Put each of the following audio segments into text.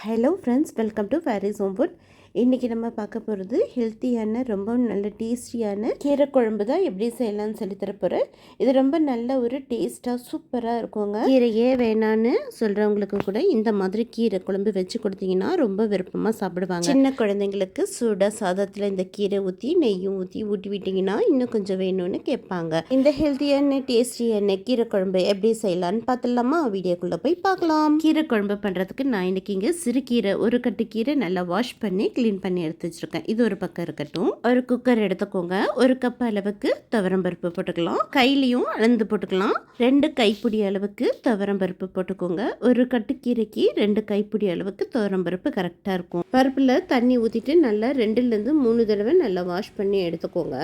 Hello friends, welcome to Faris home food. இன்றைக்கி நம்ம பார்க்க போகிறது ஹெல்த்தியான ரொம்ப நல்ல டேஸ்டியான கீரை குழம்பு தான் எப்படி செய்யலாம்னு சொல்லி தரப்போகிறேன். இது ரொம்ப நல்ல ஒரு டேஸ்ட்டாக சூப்பராக இருக்குங்க. கீரையே வேணான்னு சொல்கிறவங்களுக்கு கூட இந்த மாதிரி கீரை குழம்பு வச்சு கொடுத்தீங்கன்னா ரொம்ப விருப்பமாக சாப்பிடுவாங்க. சின்ன குழந்தைங்களுக்கு சூடாக சாதத்தில் இந்த கீரை ஊற்றி நெய்யும் ஊட்டி விட்டிங்கன்னா இன்னும் கொஞ்சம் வேணும்னு கேட்பாங்க. இந்த ஹெல்த்தியான டேஸ்டியான கீரை குழம்பு எப்படி செய்யலான்னு பார்த்துடலாமா? வீடியோக்குள்ளே போய் பார்க்கலாம். கீரை குழம்பு பண்ணுறதுக்கு நான் இன்றைக்கி இங்கே சிறுகீரை ஒரு கட்டு கீரை நல்லா வாஷ் பண்ணி க்ளீன் பண்ணி எடுத்து வச்சிருக்கேன். இது ஒரு பக்கம் இருக்கட்டும். ஒரு குக்கர் எடுத்துக்கோங்க. ஒரு கப் அளவுக்கு துவரம்பருப்பு போட்டுக்கலாம். கையிலையும் அளந்து போட்டுக்கலாம். 2 கைப்பிடி அளவுக்கு துவரம்பருப்பு போட்டுக்கோங்க. ஒரு கட்டு கீரைக்கு 2 கைப்பிடி அளவுக்கு துவரம்பருப்பு கரெக்டாக இருக்கும். பருப்பில் தண்ணி ஊற்றிட்டு நல்லா 2லேருந்து 3 தடவை நல்லா வாஷ் பண்ணி எடுத்துக்கோங்க.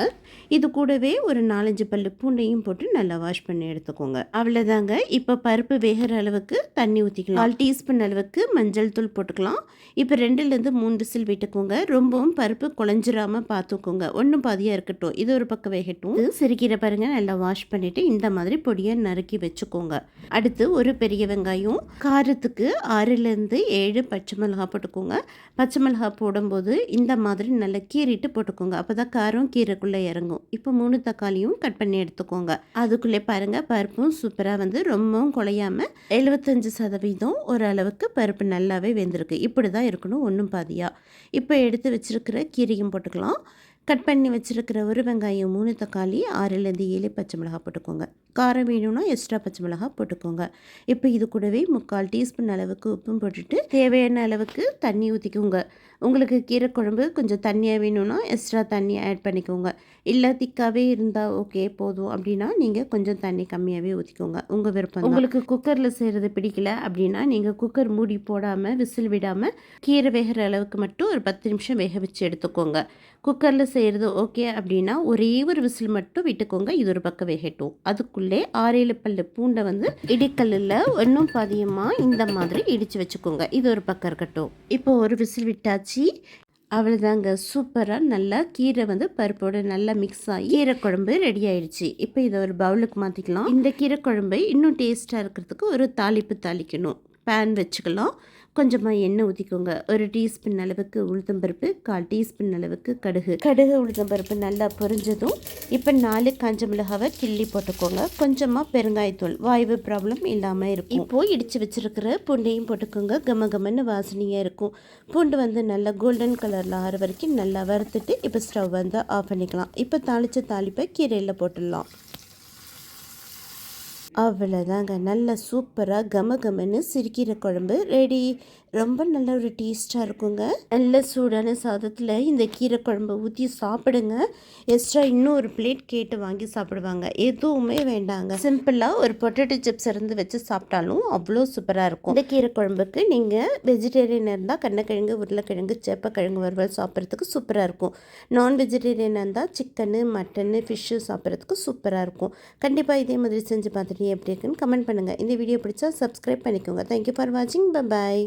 இது கூடவே ஒரு 4-5 பல்லு பூண்டையும் போட்டு நல்லா வாஷ் பண்ணி எடுத்துக்கோங்க. அவ்வளோதாங்க. இப்போ பருப்பு வேகிற அளவுக்கு தண்ணி ஊற்றிக்கலாம். 1/4 டீஸ்பூன் அளவுக்கு மஞ்சள் தூள் போட்டுக்கலாம். இப்போ 2லேருந்து 3 விசில் விட்டுக்கோங்க. ரொம்பவும் பருப்பு குழஞ்சிராமல் பார்த்துக்கோங்க. ஒன்றும் பாதியாக இருக்கட்டும். இது ஒரு பக்கம் வேகட்டும். சிறுகீரை பாருங்கள், நல்லா வாஷ் பண்ணிவிட்டு இந்த மாதிரி பொடியை நறுக்கி வச்சுக்கோங்க. அடுத்து ஒரு பெரிய வெங்காயம், காரத்துக்கு 6லேருந்து 7 பச்சை மிளகாய் போட்டுக்கோங்க. பச்சை மிளகாய் போடும்போது இந்த மாதிரி நல்லா கீறிட்டு போட்டுக்கோங்க. அப்போ தான் காரம் கீரைக்குள்ளே இறங்கும். இப்போ 3 தக்காளியும் கட் பண்ணி எடுத்துக்கோங்க. அதுக்குள்ளே பாருங்கள், பருப்பும் சூப்பராக வந்து ரொம்பவும் குழையாமல் 75% ஓரளவுக்கு பருப்பு நல்லாவே வெந்திருக்கு. இப்படி தான் இருக்கணும், ஒன்றும் பாதியாக. இப்போ எடுத்து வச்சுருக்கிற கீரையும் போட்டுக்கலாம். கட் பண்ணி வச்சுருக்கிற ஒரு வெங்காயம், 3 தக்காளி, 6லேருந்து 7 பச்சை மிளகாய் போட்டுக்கோங்க. காரம் வேணும்னா எக்ஸ்ட்ரா பச்சை மிளகாய் போட்டுக்கோங்க. இப்போ இது கூடவே 3/4 டீஸ்பூன் அளவுக்கு உப்பும் போட்டுட்டு தேவையான அளவுக்கு தண்ணி ஊற்றிக்கோங்க. உங்களுக்கு கீரை குழம்பு கொஞ்சம் தண்ணியாக வேணும்னா எக்ஸ்ட்ரா தண்ணி ஆட் பண்ணிக்கோங்க. இல்லை திக்காகவே இருந்தால் ஓகே போதும் அப்படின்னா நீங்கள் கொஞ்சம் தண்ணி கம்மியாகவே ஊற்றிக்கோங்க. உங்கள் விருப்பம். உங்களுக்கு குக்கரில் செய்கிறது பிடிக்கல அப்படின்னா நீங்கள் குக்கர் மூடி போடாமல் விசில் விடாமல் கீரை வேகிற அளவுக்கு மட்டும் ஒரு 10 நிமிஷம் வேக வச்சு எடுத்துக்கோங்க. குக்கரில் செய்கிறது ஓகே அப்படின்னா ஒரே ஒரு விசில் மட்டும் விட்டுக்கோங்க. இது ஒரு பக்கம் வேகட்டும். அதுக்குள்ளே 6-7 பல்லு பூண்டை வந்து இடிக்கல்லில் ஒன்றும் பாதியமாக இந்த மாதிரி இடித்து வச்சுக்கோங்க. இது ஒரு பக்கம் இருக்கட்டும். இப்போ ஒரு விசில் விட்டாச்சு. அவ்வளோதாங்க. சூப்பராக நல்லா கீரை வந்து பருப்போடு நல்லா மிக்ஸ் ஆகி கீரை குழம்பு ரெடி ஆயிடுச்சு. இப்போ இதை ஒரு பவுலுக்கு மாற்றிக்கலாம். இந்த கீரை குழம்பை இன்னும் டேஸ்ட்டாக இருக்கிறதுக்கு ஒரு தாளிப்பு தாளிக்கணும். பேன் வச்சுக்கலாம். கொஞ்சமாக எண்ணெய் ஊற்றிக்கோங்க. 1 டீஸ்பூன் அளவுக்கு உளுத்தம்பருப்பு, 1/4 டீஸ்பூன் அளவுக்கு கடுகு உளுத்தம்பருப்பு நல்லா பொரிஞ்சதும் இப்போ 4 காஞ்ச மிளகாவை கிள்ளி போட்டுக்கோங்க. கொஞ்சமாக பெருங்காயத்தூள், வாய்வு ப்ராப்ளம் இல்லாமல் இருக்கும். இப்போது இடித்து வச்சுருக்கிற பூண்டையும் போட்டுக்கோங்க. கமன்னு வாசனையாக இருக்கும். பூண்டு வந்து நல்லா கோல்டன் கலரில் ஆற வரைக்கும் நல்லா வறுத்துட்டு இப்போ ஸ்டவ் வந்து ஆஃப் பண்ணிக்கலாம். இப்போ தாளித்த தாளிப்பை கீரையில் போட்டுடலாம். அவ்வளோதாங்க. நல்ல சூப்பராக கமன்னு சிறுகீரை குழம்பு ரெடி. ரொம்ப நல்ல ஒரு டேஸ்ட்டாக இருக்குங்க. நல்ல சூடான சாதத்தில் இந்த கீரை குழம்பு ஊற்றி சாப்பிடுங்க. எக்ஸ்ட்ரா இன்னும் ஒரு பிளேட் கேட்டு வாங்கி சாப்பிடுவாங்க. எதுவுமே வேண்டாங்க. சிம்பிளாக ஒரு பொட்டேட்டோ சிப்ஸ் இருந்து வச்சு சாப்பிட்டாலும் அவ்வளோ சூப்பராக இருக்கும். இந்த கீரை குழம்புக்கு நீங்கள் வெஜிடேரியனாக இருந்தால் கண்ணக்கிழங்கு, உருளைக்கிழங்கு, சேப்பக்கிழங்கு வறுவல் சாப்பிட்றதுக்கு சூப்பராக இருக்கும். நான் வெஜிடேரியனாக இருந்தால் சிக்கனு, மட்டனு, ஃபிஷ்ஷு சாப்பிட்றதுக்கு சூப்பராக இருக்கும். கண்டிப்பாக இதே மாதிரி செஞ்சு பார்த்துட்டு எப்படி இருக்குன்னு கமெண்ட் பண்ணுங்கள். இந்த வீடியோ பிடிச்சா சப்ஸ்கிரைப் பண்ணிக்கோங்க. தேங்க்யூ ஃபார் வாட்சிங். பை.